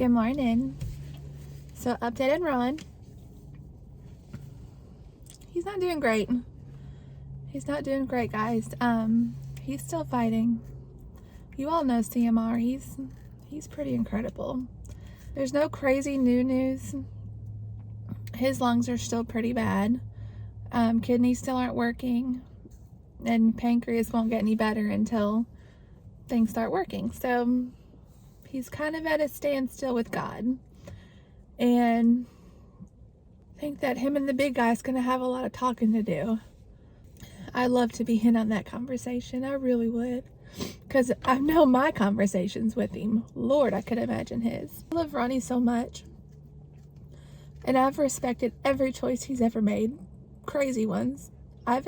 Good morning. So update on Ron. He's not doing great. He's not doing great, guys. He's still fighting. You all know CMR. He's pretty incredible. There's no crazy new news. His lungs are still pretty bad. Kidneys still aren't working, and pancreas won't get any better until things start working. So he's kind of at a standstill with God, and I think that him and the big guy's gonna have a lot of talking to do. I'd love to be in on that conversation. I really would, because I know my conversations with him. Lord, I could imagine his. I love Ronnie so much, and I've respected every choice he's ever made. Crazy ones. I've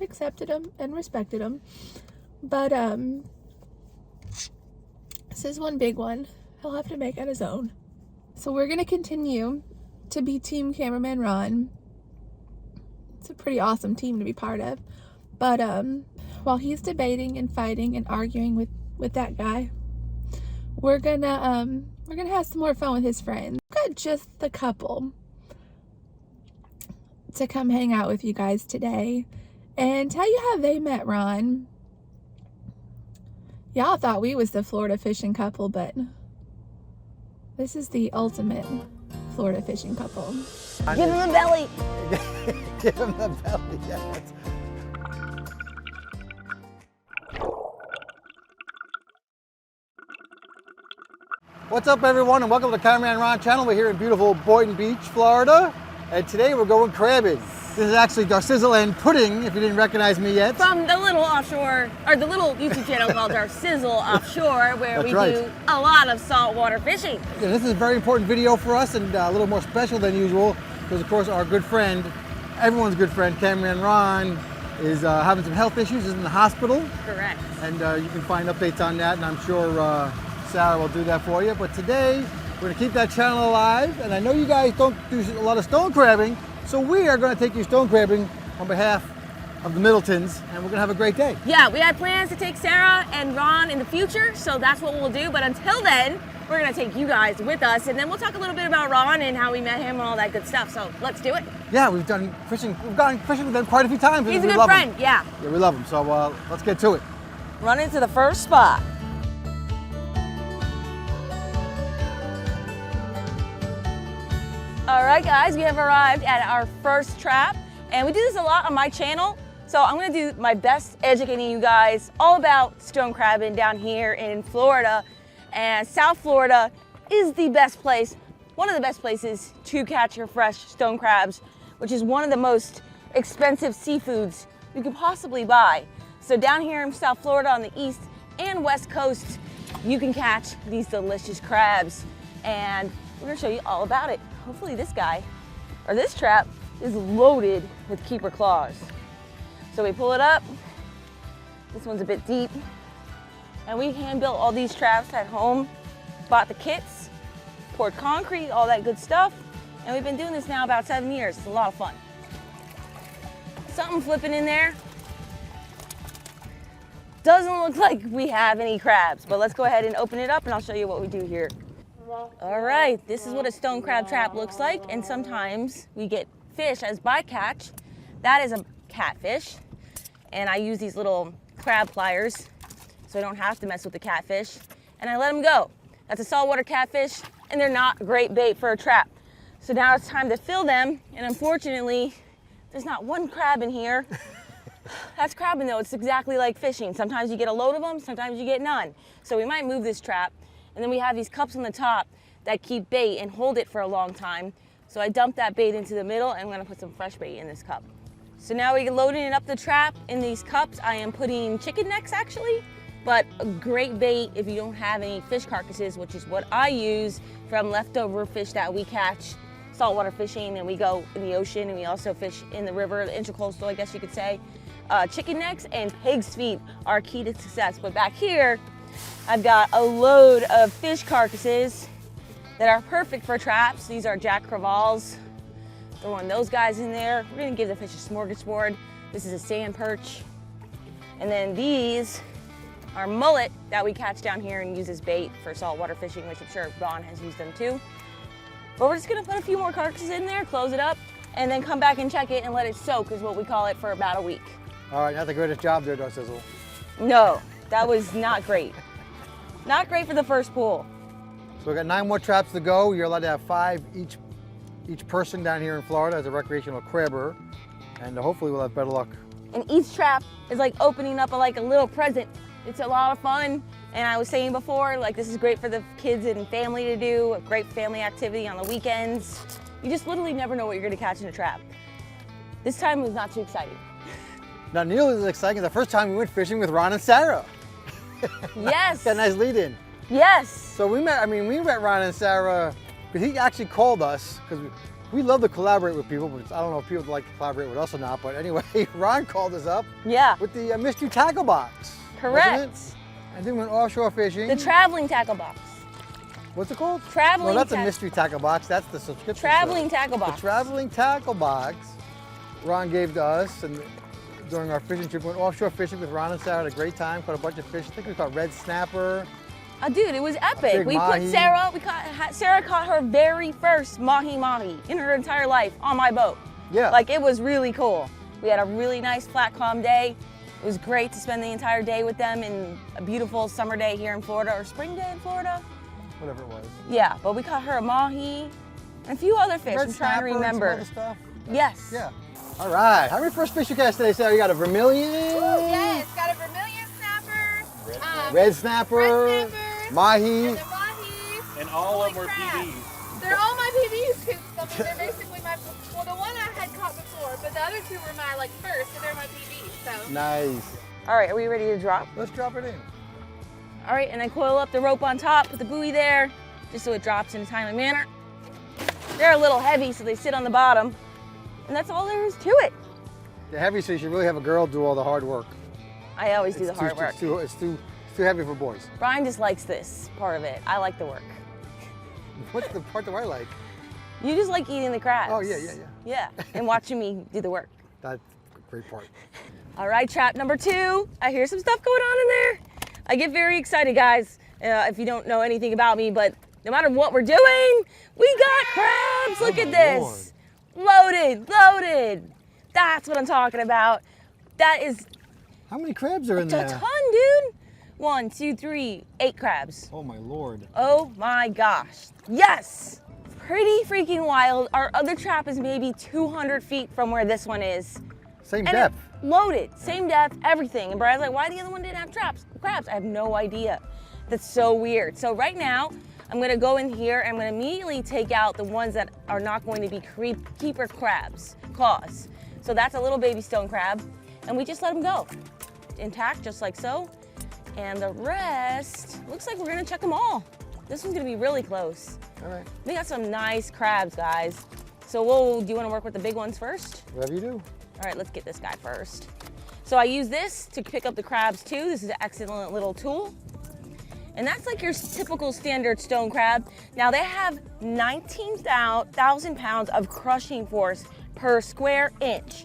accepted them and respected them, but this is one big one he'll have to make on his own. So we're gonna continue to be Team Cameraman Ron. It's a pretty awesome team to be part of, but while he's debating and fighting and arguing with that guy, we're gonna have some more fun with his friends. We've got just the couple to come hang out with you guys today and tell you how they met Ron. Y'all thought we was the Florida fishing couple, but this is the ultimate Florida fishing couple. Give him the belly. Give him the belly, yes. What's up, everyone, and welcome to the Cameraman Ron channel. We're here in beautiful Boynton Beach, Florida, and today we're going crabbing. This is actually Darcizzle and Pudding, if you didn't recognize me yet. From the little offshore, or the little YouTube channel called Darcizzle Offshore, where we do a lot of saltwater fishing. Yeah, this is a very important video for us, and a little more special than usual, because of course our good friend, everyone's good friend, Cameraman Ron, is having some health issues, is in the hospital. Correct. And you can find updates on that, and I'm sure Sarah will do that for you. But today, we're gonna keep that channel alive, and I know you guys don't do a lot of stone crabbing, so we are gonna take you stone crabbing on behalf of the Middletons, and we're gonna have a great day. Yeah, we had plans to take Sarah and Ron in the future, so that's what we'll do. But until then, we're gonna take you guys with us, and then we'll talk a little bit about Ron and how we met him and all that good stuff. So let's do it. Yeah, we've done fishing. We've gone fishing with them quite a few times. He's a good friend, yeah. Yeah, we love him. So let's get to it. Run into the first spot. All right, guys, we have arrived at our first trap, and we do this a lot on my channel. So I'm gonna do my best educating you guys all about stone crabbing down here in Florida. And South Florida is the best place, one of the best places to catch your fresh stone crabs, which is one of the most expensive seafoods you could possibly buy. So down here in South Florida on the east and west coast, you can catch these delicious crabs. And we're gonna show you all about it. Hopefully this guy, or this trap, is loaded with keeper claws. So we pull it up. This one's a bit deep. And we hand built all these traps at home, bought the kits, poured concrete, all that good stuff. And we've been doing this now about 7 years. It's a lot of fun. Something flipping in there. Doesn't look like we have any crabs, but let's go ahead and open it up and I'll show you what we do here. All right, this is what a stone crab trap looks like, and sometimes we get fish as bycatch. That is a catfish, and I use these little crab pliers so I don't have to mess with the catfish, and I let them go. That's a saltwater catfish, and they're not great bait for a trap. So now it's time to fill them, and unfortunately, there's not one crab in here. That's crabbing though, it's exactly like fishing. Sometimes you get a load of them, sometimes you get none. So we might move this trap. And then we have these cups on the top that keep bait and hold it for a long time. So I dump that bait into the middle and I'm gonna put some fresh bait in this cup. So now we're loading up the trap in these cups. I am putting chicken necks actually, but a great bait if you don't have any fish carcasses, which is what I use from leftover fish that we catch saltwater fishing, and we go in the ocean and we also fish in the river, the intracoastal, I guess you could say. Chicken necks and pig's feet are key to success. But back here, I've got a load of fish carcasses that are perfect for traps. These are Jack Crevalles. Throwing those guys in there. We're gonna give the fish a smorgasbord. This is a sand perch. And then these our mullet that we catch down here and use as bait for saltwater fishing, which I'm sure Ron has used them too. But we're just gonna put a few more carcasses in there, close it up, and then come back and check it and let it soak is what we call it for about a week. All right, not the greatest job there, Darcy. No, that was not great. Not great for the first pool. So we got 9 more traps to go. You're allowed to have 5 each person down here in Florida as a recreational crabber, and hopefully we'll have better luck. And each trap is like opening up like a little present. It's a lot of fun. And I was saying before, like this is great for the kids and family to do, a great family activity on the weekends. You just literally never know what you're gonna catch in a trap. This time was not too exciting. Not nearly as exciting as the first time we went fishing with Ron and Sarah. Yes. Got a nice lead in. Yes. So we met Ron and Sarah, because he actually called us, because we love to collaborate with people, but I don't know if people like to collaborate with us or not, but anyway, Ron called us up Yeah. with the mystery tackle box. Correct. Wasn't it? And then went offshore fishing. The traveling tackle box. What's it called? Traveling. No, that's a mystery tackle box. That's the subscription. Traveling service. tackle box. The traveling tackle box Ron gave to us, and during our fishing trip, went offshore fishing with Ron and Sarah. Had a great time. Caught a bunch of fish. I think we caught red snapper. Oh, dude, it was epic. Big We mahi. put Sarah caught her very first mahi in her entire life on my boat. Yeah. Like, it was really cool. We had a really nice, flat, calm day. It was great to spend the entire day with them in a beautiful summer day here in Florida, or spring day in Florida. Whatever it was. Yeah, but we caught her a mahi and a few other fish. Red I'm trying to snapper and some remember. other stuff. Yes. Yeah. All right. How many first fish you catch today, Sarah? You got a vermilion? Yes, got a vermilion snapper, Red snapper. red snapper, Mahi. and the mahis. And all of them were crabs. PBs. They're all my PBs because they're basically my. Well, the one I had caught before, but the other 2 were my first, so they're my PBs. So. Nice. All right, are we ready to drop? Let's drop it in. All right, and I coil up the rope on top, put the buoy there, just so it drops in a timely manner. They're a little heavy, so they sit on the bottom. And that's all there is to it. The heavy, so you should really have a girl do all the hard work. I always do the hard work. It's too heavy for boys. Brian just likes this part of it. I like the work. What's the part that I like? You just like eating the crabs. Oh, yeah. Yeah, and watching me do the work. That's a great part. All right, trap number 2. I hear some stuff going on in there. I get very excited, guys, if you don't know anything about me, but no matter what we're doing, we got crabs. Look at this. Loaded, loaded. That's what I'm talking about. That is How many crabs are in a there? ton, dude. 1, 2, 3, 8 crabs. Oh my Lord. Oh my gosh. Yes. Pretty freaking wild. Our other trap is maybe 200 feet from where this one is. Same And depth. it's loaded, same depth, everything. And Brian's like, why the other one didn't have crabs? I have no idea. That's so weird. So right now, I'm gonna go in here and I'm gonna immediately take out the ones that are not going to be keeper crabs, claws. So that's a little baby stone crab, and we just let them go. Intact, just like so. And the rest, looks like we're gonna check them all. This one's gonna be really close. All right. We got some nice crabs, guys. So do you wanna work with the big ones first? Whatever you do. All right, let's get this guy first. So I use this to pick up the crabs too. This is an excellent little tool. And that's like your typical standard stone crab. Now they have 19,000 pounds of crushing force per square inch.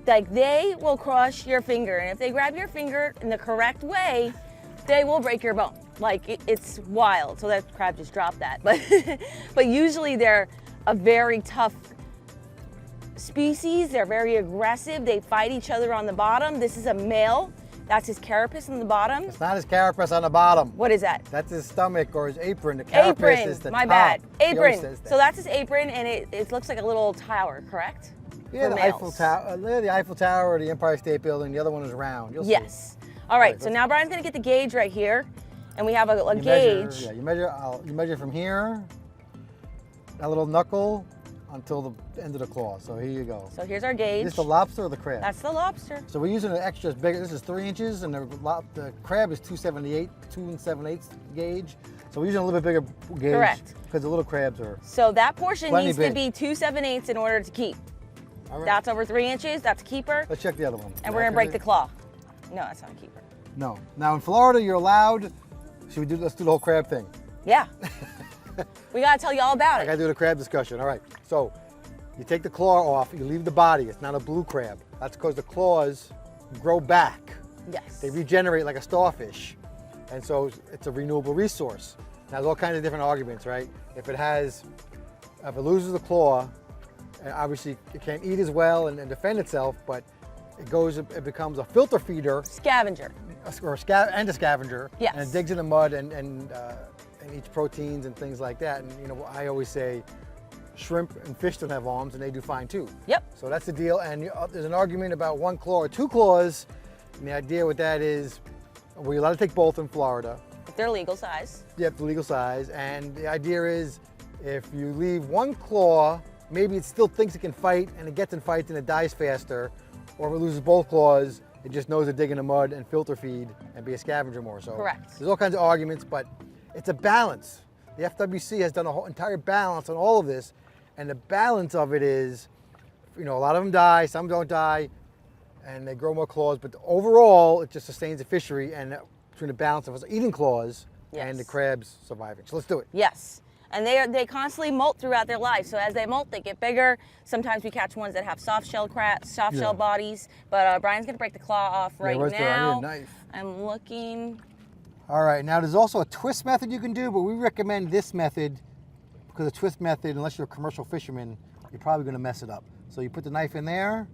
Like, they will crush your finger. And if they grab your finger in the correct way, they will break your bone. Like, it's wild. So that crab just dropped that. But usually they're a very tough species. They're very aggressive. They fight each other on the bottom. This is a male. That's his carapace on the bottom. It's not his carapace on the bottom. What is that? That's his stomach or his apron. The carapace Apron, is the my top. bad. He always Apron. says that. So that's his apron, and it looks like a little tower, correct? Yeah, For the males. Eiffel Tower. The Eiffel Tower or the Empire State Building. The other one is round. You'll see. Yes. All right, Right, so now Brian's gonna get the gauge right here, and we have a You gauge. measure, yeah, you measure from here, that little knuckle, until the end of the claw. So here you go. So here's our Is gauge. this the lobster or the crab? That's the lobster. So we're using an extra bigger. This is 3 inches, and the crab is 278, 2 7/8 gauge. So we're using a little bit bigger gauge. Correct. Because the little crabs are. So that portion Plenty needs to big. be 2 7/8 in order to keep. All right. That's over 3 inches, that's a keeper, Let's check the other one. and we're gonna break the claw. No, that's not a keeper. No. Now in Florida, you're allowed. Should we do? Let's do the whole crab thing. Yeah. We gotta tell you all about I it. gotta do the crab discussion. All right. So you take the claw off. You leave the body. It's not a blue crab. That's because the claws grow back Yes. They regenerate like a starfish. And so it's a renewable resource. Now there's all kinds of different arguments, right? If it loses the claw, obviously it can't eat as well and defend itself, but it becomes a filter feeder. Scavenger. And a scavenger. Yes. And it digs in the mud and eats proteins and things like that. And you know, I always say shrimp and fish don't have arms and they do fine too. Yep. So that's the deal. And there's an argument about 1 claw or 2 claws. And the idea with that is, we're allowed to take both in Florida. If they're legal size. Yep, the legal size. And the idea is, if you leave 1 claw, maybe it still thinks it can fight and it gets in fights and it dies faster. Or if it loses both claws, it just knows to dig in the mud and filter feed and be a scavenger more. So correct. There's all kinds of arguments, but it's a balance. The FWC has done a whole entire balance on all of this. And the balance of it is, you know, a lot of them die, some don't die, and they grow more claws, but overall, it just sustains the fishery and between the balance of us eating claws and the crabs surviving. So let's do it. Yes. And they constantly molt throughout their life. So as they molt, they get bigger. Sometimes we catch ones that have soft shell bodies. But Brian's gonna break the claw off right now. I need a knife. I'm looking. All right, now there's also a twist method you can do, but we recommend this method because the twist method, unless you're a commercial fisherman, you're probably gonna mess it up. So you put the knife in there,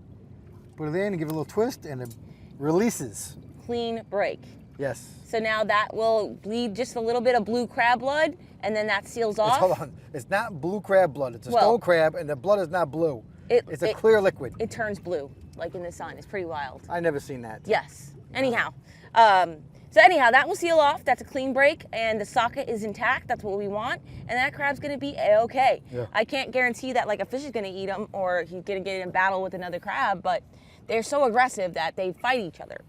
put it in and give it a little twist and it releases. Clean break. Yes. So now that will bleed just a little bit of blue crab blood and then that seals off. Hold on, it's not blue crab blood, it's a stone crab and the blood is not blue. It's a clear liquid. It turns blue, like in the sun. It's pretty wild. I never seen that. Yes. Anyhow, so anyhow, that will seal off. That's a clean break, and the socket is intact. That's what we want, and that crab's gonna be a-okay. Yeah. I can't guarantee that like a fish is gonna eat him or he's gonna get in battle with another crab, but they're so aggressive that they fight each other.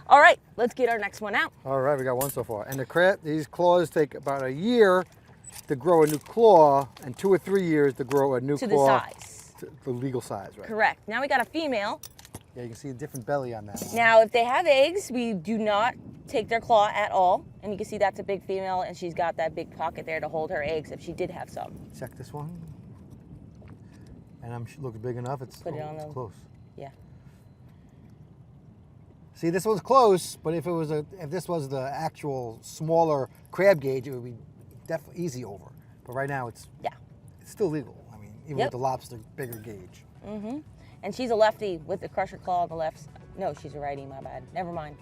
All right, let's get our next one out. All right, we got one so far. And these claws take about a year to grow a new claw, and 2 or 3 years to grow a new claw. To the size. To the legal size, right? Correct. Now we got a female. Yeah, you can see a different belly on that one. Now, if they have eggs, we do not take their claw at all. And you can see that's a big female, and she's got that big pocket there to hold her eggs if she did have some. Check this one. And looks big enough. It's close. Yeah. See, this one's close, but if this was the actual smaller crab gauge, it would be definitely easy over. But right now, it's still legal. I mean, even with the lobster bigger gauge. Mm-hmm. And she's a lefty with the crusher claw on the left. No, she's a righty, my bad. Never mind.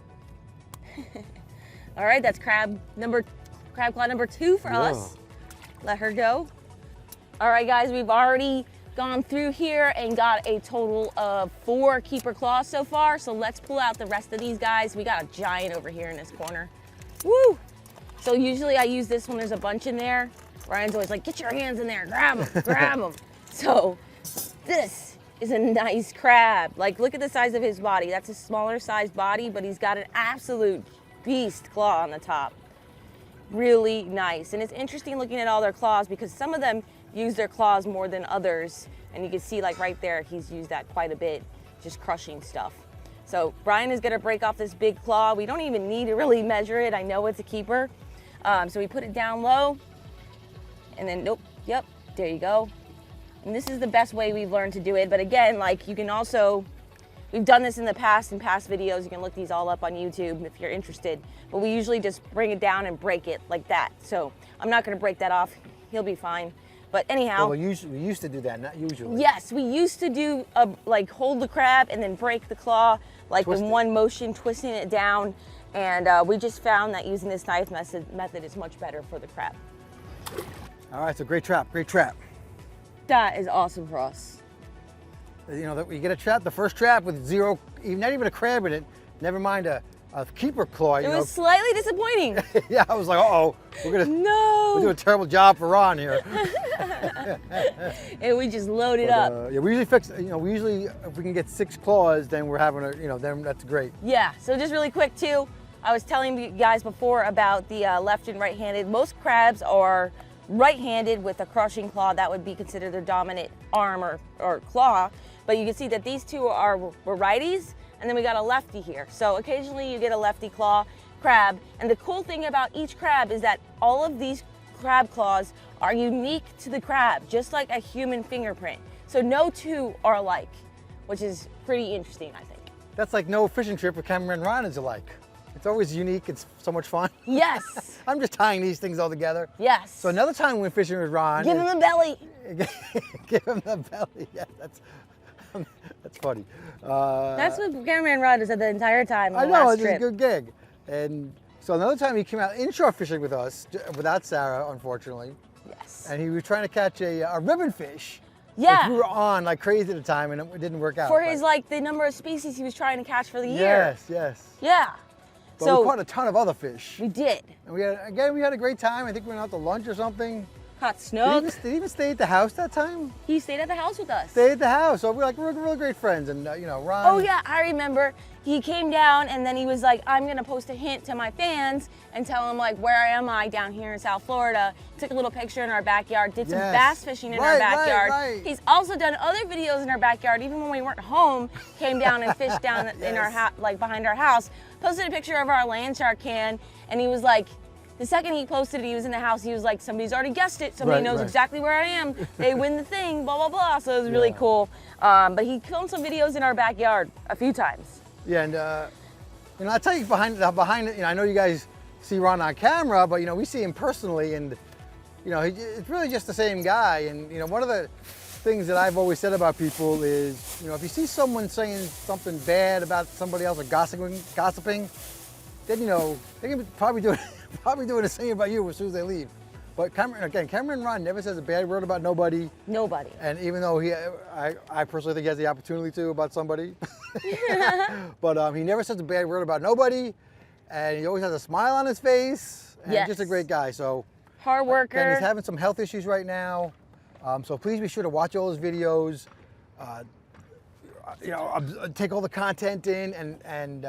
All right, that's crab claw number 2 for us. Let her go. All right, guys, we've already gone through here and got a total of 4 keeper claws so far. So let's pull out the rest of these guys. We got a giant over here in this corner. Woo! So usually I use this when there's a bunch in there. Ryan's always like, get your hands in there, grab them, grab them. So this is a nice crab. Like, look at the size of his body. That's a smaller sized body, but he's got an absolute beast claw on the top. Really nice. And it's interesting looking at all their claws because some of them use their claws more than others. And you can see like right there, he's used that quite a bit, just crushing stuff. So Brian is gonna break off this big claw. We don't even need to really measure it. I know it's a keeper. So we put it down low and then, yep, there you go. And this is the best way we've learned to do it. But again, like you can also, we've done this in the past, in past videos. You can look these all up on YouTube if you're interested. But we usually just bring it down and break it like that. So I'm not gonna break that off. He'll be fine. But anyhow. Well, we used to do that, not usually. Yes, we used to do like hold the crab and then break the claw, like in one motion, twisting it down. And we just found that using this knife method is much better for the crab. All right, so great trap, great trap. That is awesome for us. You know, you get a trap, the first trap with zero, not even a crab in it, never mind a keeper claw. It was slightly disappointing. Yeah, I was like, uh-oh, we're doing a terrible job for Ron here. And we just load it up. Yeah, we usually fix, if we can get 6 claws, then we're having then that's great. Yeah, so just really quick too, I was telling you guys before about the left and right-handed. Most crabs are right-handed with a crushing claw. That would be considered their dominant arm or claw. But you can see that these two were righties, and then we got a lefty here. So occasionally you get a lefty claw crab. And the cool thing about each crab is that all of these crab claws are unique to the crab, just like a human fingerprint. So no two are alike, which is pretty interesting, I think. That's like no fishing trip with Cameraman Ron is alike. It's always unique. It's so much fun. Yes. I'm just tying these things all together. Yes. So another time we went fishing with Ron. Give him the belly. Give him the belly. Yeah, that's funny. That's what Cameraman Ron does the entire time on I the know, last it's trip. a good gig. And so another time he came out inshore fishing with us, without Sarah, unfortunately. Yes. And he was trying to catch a ribbon fish. Yeah. Which we were on like crazy at the time, and it didn't work out. For his, like, the number of species he was trying to catch for the year. Yes, yes. Yeah. But So we caught a ton of other fish. we did. And we had a great time. I think we went out to lunch or something. Caught Did snook. he even stay at the house that time? He stayed at the house with us. Stay at the house. So we're really great friends. And you know, Ron. Oh yeah, I remember. He came down and then he was like, I'm gonna post a hint to my fans and tell them like, where am I down here in South Florida? Took a little picture in our backyard, did some Yes. bass fishing in our backyard. Right. He's also done other videos in our backyard, even when we weren't home, came down and fished down in our house, like behind our house. Posted a picture of our land shark can, and he was like, the second he posted it, he was in the house, he was like, somebody's already guessed it, somebody knows exactly where I am, they win the thing, blah, blah, blah. So it was really cool. But he filmed some videos in our backyard a few times. Yeah, and you know, I'll tell you behind it. You know, I know you guys see Ron on camera, but you know, we see him personally, and you know, it's really just the same guy. And you know, one of the things that I've always said about people is, you know, if you see someone saying something bad about somebody else or gossiping, then you know they can probably do the same about you as soon as they leave. But Cameraman Ron never says a bad word about nobody. Nobody. And even though I personally think he has the opportunity to about somebody, but he never says a bad word about nobody, and he always has a smile on his face, and Yes. just a great guy. So Hard worker. and he's having some health issues right now, so please be sure to watch all his videos. You know, take all the content in, and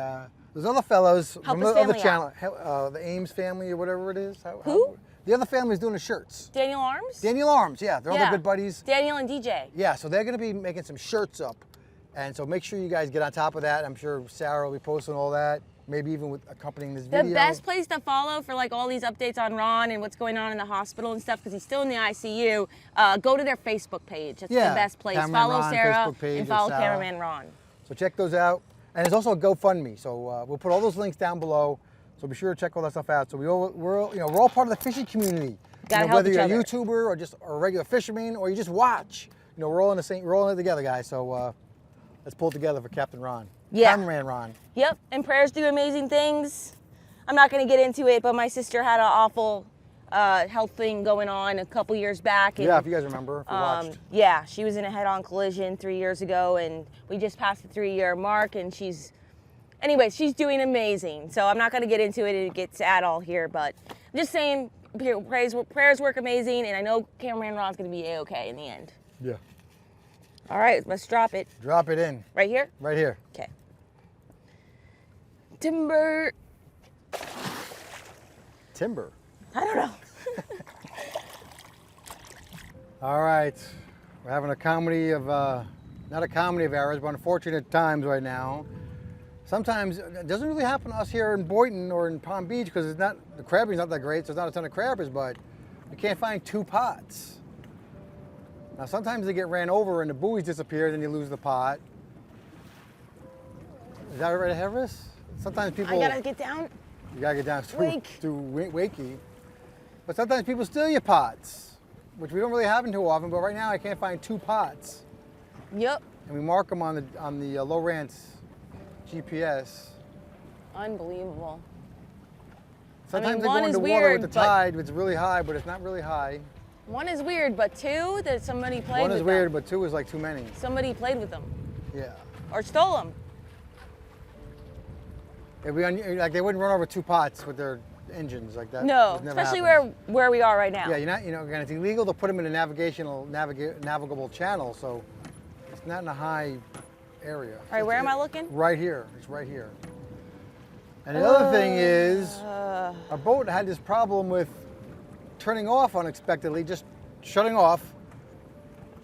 there's other fellows Help from his the other family channel, the Ames family or whatever it is. Who? The other family's doing the shirts. Daniel Arms? Daniel Arms, yeah, they're all the good buddies. Daniel and DJ. Yeah, so they're going to be making some shirts up, and so make sure you guys get on top of that. I'm sure Sarah will be posting all that, maybe even with accompanying this video. The best place to follow for like all these updates on Ron and what's going on in the hospital and stuff, because he's still in the ICU, go to their Facebook page. That's the best place. Cameraman Follow Ron Sarah Facebook page and follow Sarah. Cameraman Ron. So check those out, and there's also a GoFundMe. So we'll put all those links down below. So be sure to check all that stuff out. So we're all part of the fishing community. Gotta help whether each you're other. a YouTuber or just a regular fisherman or you just watch, you know, we're all in it together, guys. So let's pull it together for Captain Ron. Yeah. Cameraman Ron. Yep, and prayers do amazing things. I'm not going to get into it, but my sister had an awful health thing going on a couple years back. And, Yeah, if you guys remember, if you watched. yeah, she was in a head-on collision 3 years ago, and we just passed the 3-year mark, and she's doing amazing. So I'm not going to get into it and get sad all here, but I'm just saying prayers work amazing, and I know Cameraman Ron's going to be A-okay in the end. Yeah. All right, let's drop it. Drop it in. Right here? Right here. Okay. Timber. Timber. I don't know. All right. We're having a comedy of, not a comedy of errors, but unfortunate times right now. Sometimes it doesn't really happen to us here in Boynton or in Palm Beach because the crabbing's not that great, so there's not a ton of crabbers, but we can't find 2 pots. Now sometimes they get ran over and the buoys disappear, then you lose the pot. Is that right ahead of us? Sometimes people... I gotta get down. You gotta get down Wake. through Wakey. But sometimes people steal your pots, which we don't really happen too often, but right now I can't find 2 pots. Yep. And we mark them on the Lowrance GPS. Unbelievable. Sometimes one they go is into water weird, with the but- tide, it's really high, but it's not really high. One is weird, but 2, that somebody played One with is weird, them. but 2 is like too many. Somebody played with them. Yeah. Or stole them. Like they wouldn't run over 2 pots with their engines like that. No, It never especially happens. where we are right now. Yeah, again, it's illegal to put them in a navigable channel, so it's not in a high area. All right, where am I looking? Right here. It's right here. And the other thing is, our boat had this problem with turning off unexpectedly, just shutting off.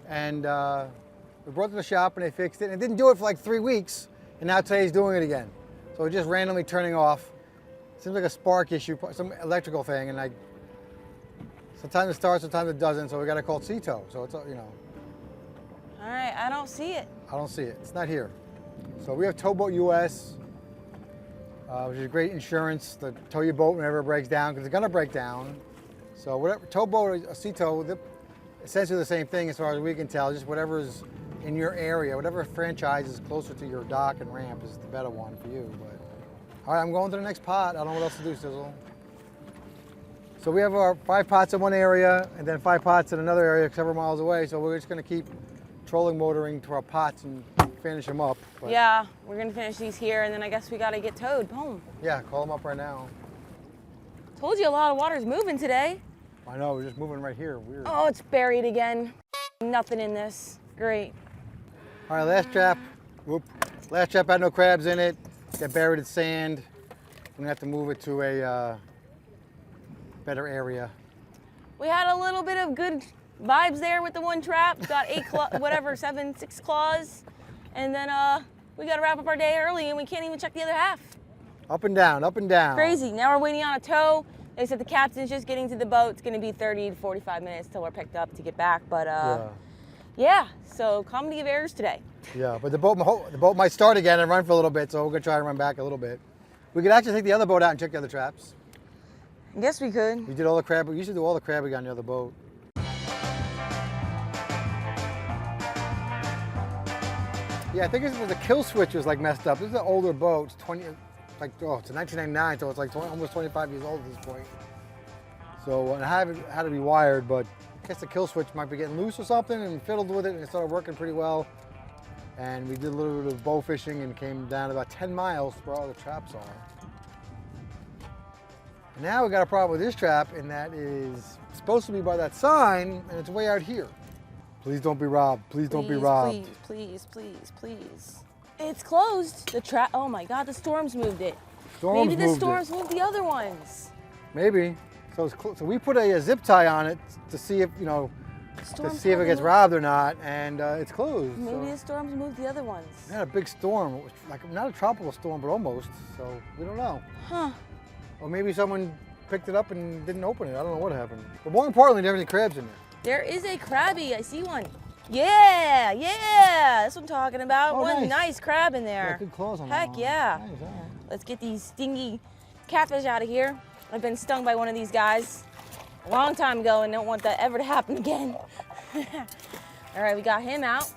And we brought it to the shop and they fixed it. And it didn't do it for like 3 weeks, and now today's doing it again. So it's just randomly turning off. Seems like a spark issue, some electrical thing, and sometimes it starts, sometimes it doesn't. So we got to call CETO. So it's All right, I don't see it. I don't see it. It's not here. So we have Towboat US, which is great insurance to tow your boat whenever it breaks down, because it's going to break down. So whatever, towboat or sea tow, they're essentially the same thing as far as we can tell. Just whatever's in your area, whatever franchise is closer to your dock and ramp is the better one for you. But all right, I'm going to the next pot. I don't know what else to do, Sizzle. So we have our 5 pots in one area and then 5 pots in another area several miles away. So we're just going to keep trolling motoring to our pots and finish them up. But yeah, we're going to finish these here, and then I guess we got to get towed home. yeah, call them up right now. Told you a lot of water's moving today. I know, we're just moving right here. Weird. Oh, it's buried again. Nothing in this. Great. All right, last trap. Whoop. Last trap had no crabs in it. Got buried in sand. I'm gonna have to move it to a better area. We had a little bit of good vibes there with the one trap. Got 6 claws. And then we got to wrap up our day early, and we can't even check the other half. Up and down, up and down. Crazy. Now we're waiting on a tow. They said the captain's just getting to the boat. It's going to be 30 to 45 minutes till we're picked up to get back. But yeah, so comedy of errors today. Yeah, but the boat might start again and run for a little bit, so we're gonna try and run back a little bit. We could actually take the other boat out and check the other traps. I guess we could. We did all the crab. We usually do all the crabbing on the other boat. Yeah, I think it's the kill switch was like messed up. This is an older boat. It's it's 1999, so it's like almost 25 years old at this point. So it had to be wired, but I guess the kill switch might be getting loose or something, and we fiddled with it, and it started working pretty well. And we did a little bit of bow fishing and came down about 10 miles where all the traps are. And now we got a problem with this trap, and that is supposed to be by that sign, and it's way out here. Please don't be robbed. Please don't be robbed. Please, please, please, please. It's closed. The trap. Oh my God, the storms moved it. Maybe the storms moved the other ones. Maybe. So we put a zip tie on it to see if it gets robbed or not, and it's closed. Maybe the storms moved the other ones. We had a big storm. It was like not a tropical storm, but almost. So we don't know. Huh. Or maybe someone picked it up and didn't open it. I don't know what happened. But more importantly, there are any crabs in there. There is a crabby. I see one. Yeah, that's what I'm talking about. Oh, one nice crab in there. Yeah, good claws on Heck that one. yeah. Nice, all right. Let's get these stingy catfish out of here. I've been stung by one of these guys a long time ago and don't want that ever to happen again. All right, we got him out.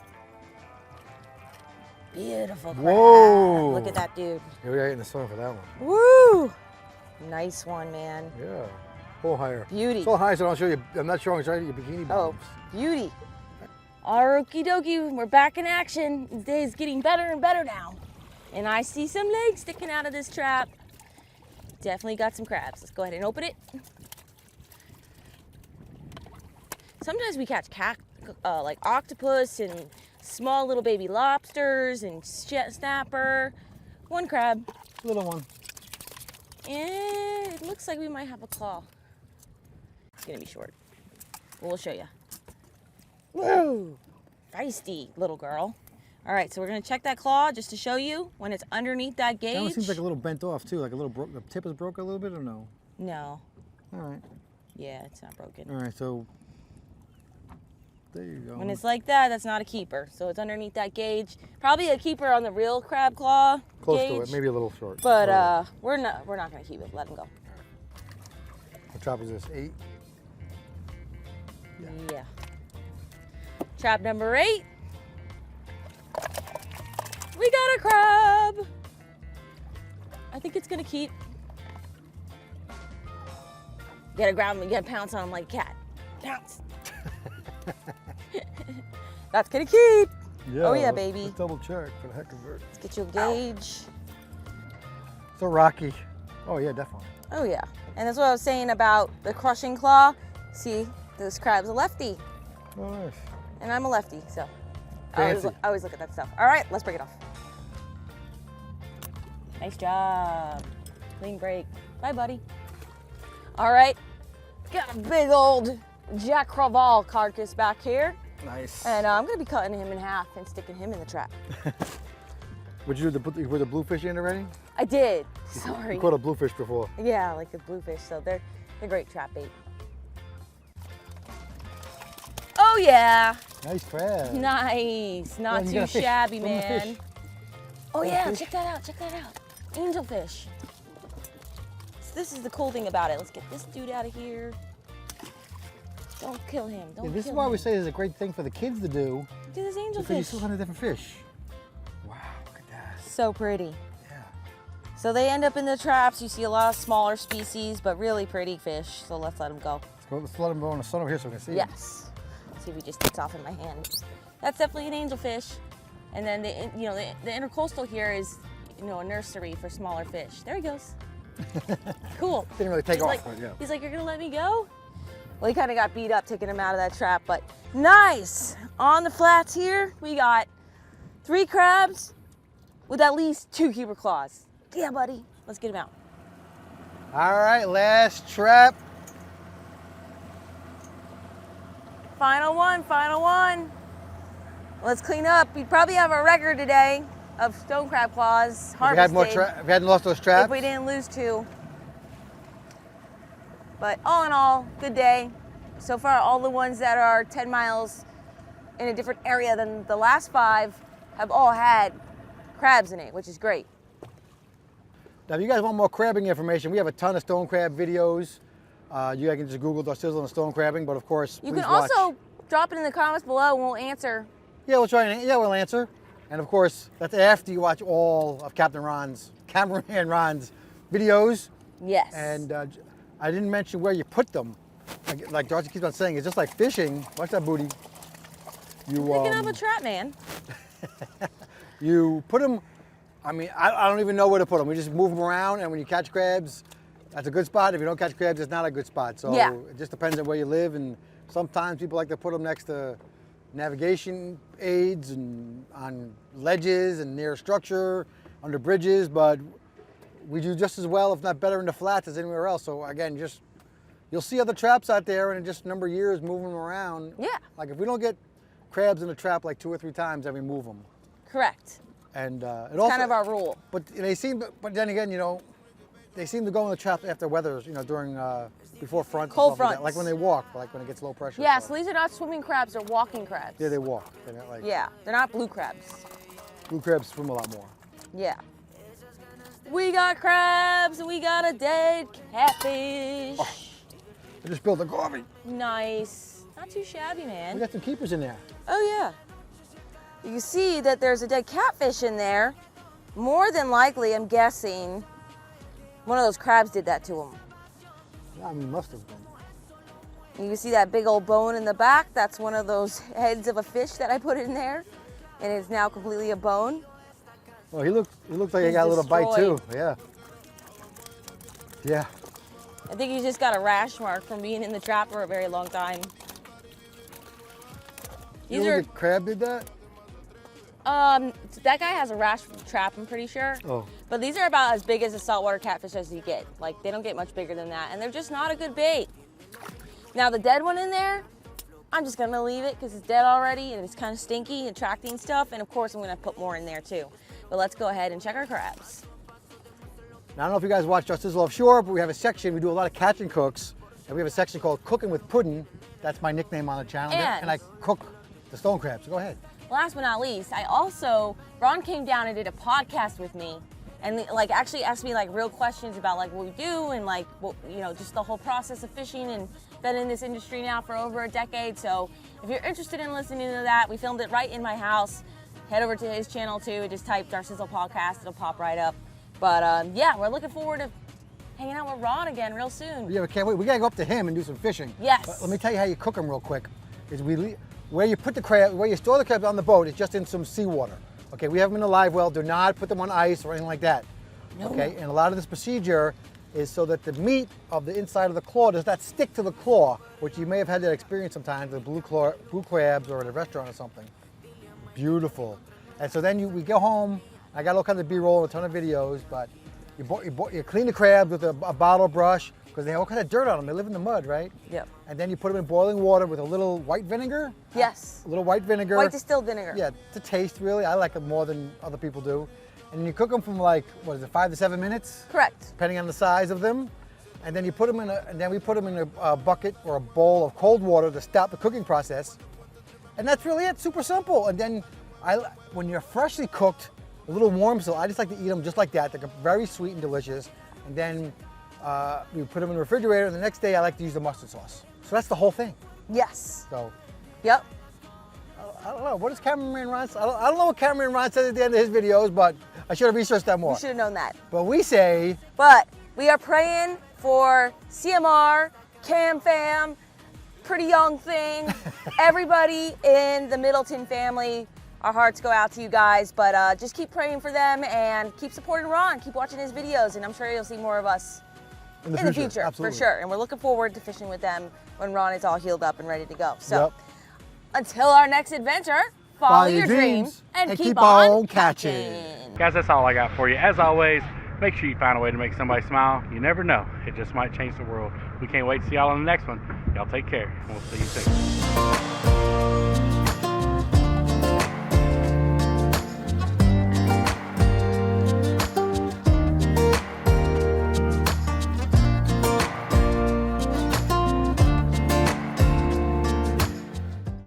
Beautiful crab. Whoa. Look at that dude. Yeah, we got in the sun for that one. Woo! Nice one, man. Yeah. Pull higher. Beauty. So high so I'll show you. I'm not showing your bikini Oh, bottoms. beauty. Okie dokie, we're back in action. The day is getting better and better now. And I see some legs sticking out of this trap. Definitely got some crabs. Let's go ahead and open it. Sometimes we catch like octopus and small little baby lobsters and snapper. One crab. Little one. And it looks like we might have a claw. It's gonna be short. We'll show you. Whoa, feisty little girl. All right, so we're gonna check that claw just to show you when it's underneath that gauge. That one seems like a little bent off too, like a little the tip is broke a little bit or no? No. All right. Yeah, it's not broken. All right, so there you go. When it's like that, that's not a keeper. So it's underneath that gauge. Probably a keeper on the real crab claw Close gauge, to it, maybe a little short. but we're not gonna keep it. Let him go. What trap is this? 8? Yeah. Trap number 8. We got a crab. I think it's gonna keep. You gotta grab him, you gotta pounce on him like a cat. Pounce. That's gonna keep. Yeah, Oh yeah, baby. Let's double check for the heck of it. Let's get you a gauge. So rocky. Oh yeah, definitely. Oh yeah. And that's what I was saying about the crushing claw. See, this crab's a lefty. Oh nice. And I'm a lefty, so Fancy. I always look at that stuff. All right, let's break it off. Nice job. Clean break. Bye, buddy. All right, got a big old Jack Crevalle carcass back here. Nice. And I'm gonna be cutting him in half and sticking him in the trap. Would you do the bluefish in already? I did, sorry. You caught a bluefish before. Yeah, like the bluefish, so they're great trap bait. Oh yeah, Nice crab. nice, not you too got a fish. shabby, Give him the man. fish. Oh yeah, check that out, check that out. Angelfish. So this is the cool thing about it. Let's get this dude out of here. Don't kill him, don't kill him. This is why we say it's a great thing for the kids to do. Do this angelfish. Because you still hunt a different fish. Wow, look at that. So pretty. Yeah. So they end up in the traps. You see a lot of smaller species, but really pretty fish. So let's let them go. Let's let them go in the sun over here so we can see them. Yes. See if he just gets off in my hand. That's definitely an angelfish. And then the intercoastal here is a nursery for smaller fish. There he goes. Cool. Didn't really take He's off, like, but yeah. He's like, you're gonna let me go? Well, he kind of got beat up taking him out of that trap, but nice. On the flats here, we got 3 crabs with at least 2 keeper claws. Yeah, buddy. Let's get him out. All right, last trap. Final one, final one. Let's clean up. We probably have a record today of stone crab claws harvested. If we hadn't lost those traps. If we didn't lose 2. But all in all, good day. So far, all the ones that are 10 miles in a different area than the last 5 have all had crabs in it, which is great. Now, if you guys want more crabbing information, we have a ton of stone crab videos. You guys can just Google Darcy and stone crabbing, but of course, You please can watch. also drop it in the comments below and we'll answer. Yeah, we'll try and we'll answer. And of course, that's after you watch all of Cameraman Ron's videos. Yes. And I didn't mention where you put them. Like Darcy keeps on saying, it's just like fishing. Watch that booty. You Picking up a trap, man. You put them. I mean, I don't even know where to put them. We just move them around, and when you catch crabs, that's a good spot. If you don't catch crabs, it's not a good spot. So yeah. It just depends on where you live, and sometimes people like to put them next to navigation aids and on ledges and near structure, under bridges, but we do just as well, if not better, in the flats as anywhere else. So again, you'll see other traps out there, and in just a number of years, moving them around. Yeah. Like if we don't get crabs in a trap like 2 or 3 times, then we move them. Correct. And it's also kind of our rule. But they seem, but then again, they seem to go in the trap after weather, during before fronts. Cold fronts. Like when they walk, like when it gets low pressure. Yeah, so these are not swimming crabs, they're walking crabs. Yeah, they walk. They're not like, yeah, they're not blue crabs. Blue crabs swim a lot more. Yeah. We got crabs and we got a dead catfish. Oh, I just spilled the coffee. Nice. Not too shabby, man. We got some keepers in there. Oh yeah. You can see that there's a dead catfish in there. More than likely, I'm guessing, one of those crabs did that to him. I mean, must have been. You can see that big old bone in the back. That's one of those heads of a fish that I put in there, and it's now completely a bone. Well, he looked like he got a little bite too. Yeah. Yeah. I think he just got a rash mark from being in the trap for a very long time. You think the crab did that? That guy has a rash from the trap, I'm pretty sure. Oh. But these are about as big as a saltwater catfish as you get. Like, they don't get much bigger than that, and they're just not a good bait. Now, the dead one in there, I'm just gonna leave it because it's dead already and it's kind of stinky, attracting stuff, and of course I'm gonna put more in there too. But let's go ahead and check our crabs. Now, I don't know if you guys watch Just Sizzle Offshore, but we have a section, we do a lot of catch and cooks, and we have a section called Cooking with Puddin'. That's my nickname on the channel, and I cook the stone crabs. So go ahead. Last but not least, Ron came down and did a podcast with me and like actually asked me like real questions about like what we do and like what, just the whole process of fishing, and been in this industry now for over a decade. So if you're interested in listening to that, we filmed it right in my house. Head over to his channel too, just type Darcy Sizzle Podcast, it'll pop right up. But yeah, we're looking forward to hanging out with Ron again real soon. Yeah, we can't wait. We gotta go up to him and do some fishing. Yes. But let me tell you how you cook them real quick. Where you put the crab, where you store the crabs on the boat, it's just in some seawater. Okay, we have them in a live well. Do not put them on ice or anything like that. No. Okay, and a lot of this procedure is so that the meat of the inside of the claw does not stick to the claw, which you may have had that experience sometimes with blue crabs or at a restaurant or something. Beautiful. And so then we go home. I got all kinds of B-roll and a ton of videos, but you clean the crabs with a bottle brush because they have all kinds of dirt on them. They live in the mud, right? Yep. And then you put them in boiling water with a little white vinegar. Yes. A little white vinegar. White distilled vinegar. Yeah, to taste really. I like it more than other people do. And you cook them from like, 5 to 7 minutes? Correct. Depending on the size of them. And then you put them we put them in a bucket or a bowl of cold water to stop the cooking process. And that's really it, super simple. And then when you're freshly cooked, a little warm, so I just like to eat them just like that. They're very sweet and delicious. And then we put them in the refrigerator, and the next day I like to use the mustard sauce. So that's the whole thing. Yes. So. Yep. I don't know. What does Cameraman Ron say? I don't know what Cameraman Ron says at the end of his videos, but I should have researched that more. We should have known that. But we say. But we are praying for CMR, Cam Fam, Pretty Young Thing, everybody in the Middleton family. Our hearts go out to you guys, but just keep praying for them and keep supporting Ron. Keep watching his videos, and I'm sure you'll see more of us in the future absolutely. for sure. And we're looking forward to fishing with them when Ron is all healed up and ready to go. So until our next adventure, follow your dreams and keep on catching. Guys, that's all I got for you. As always, make sure you find a way to make somebody smile. You never know. It just might change the world. We can't wait to see y'all on the next one. Y'all take care, and we'll see you soon.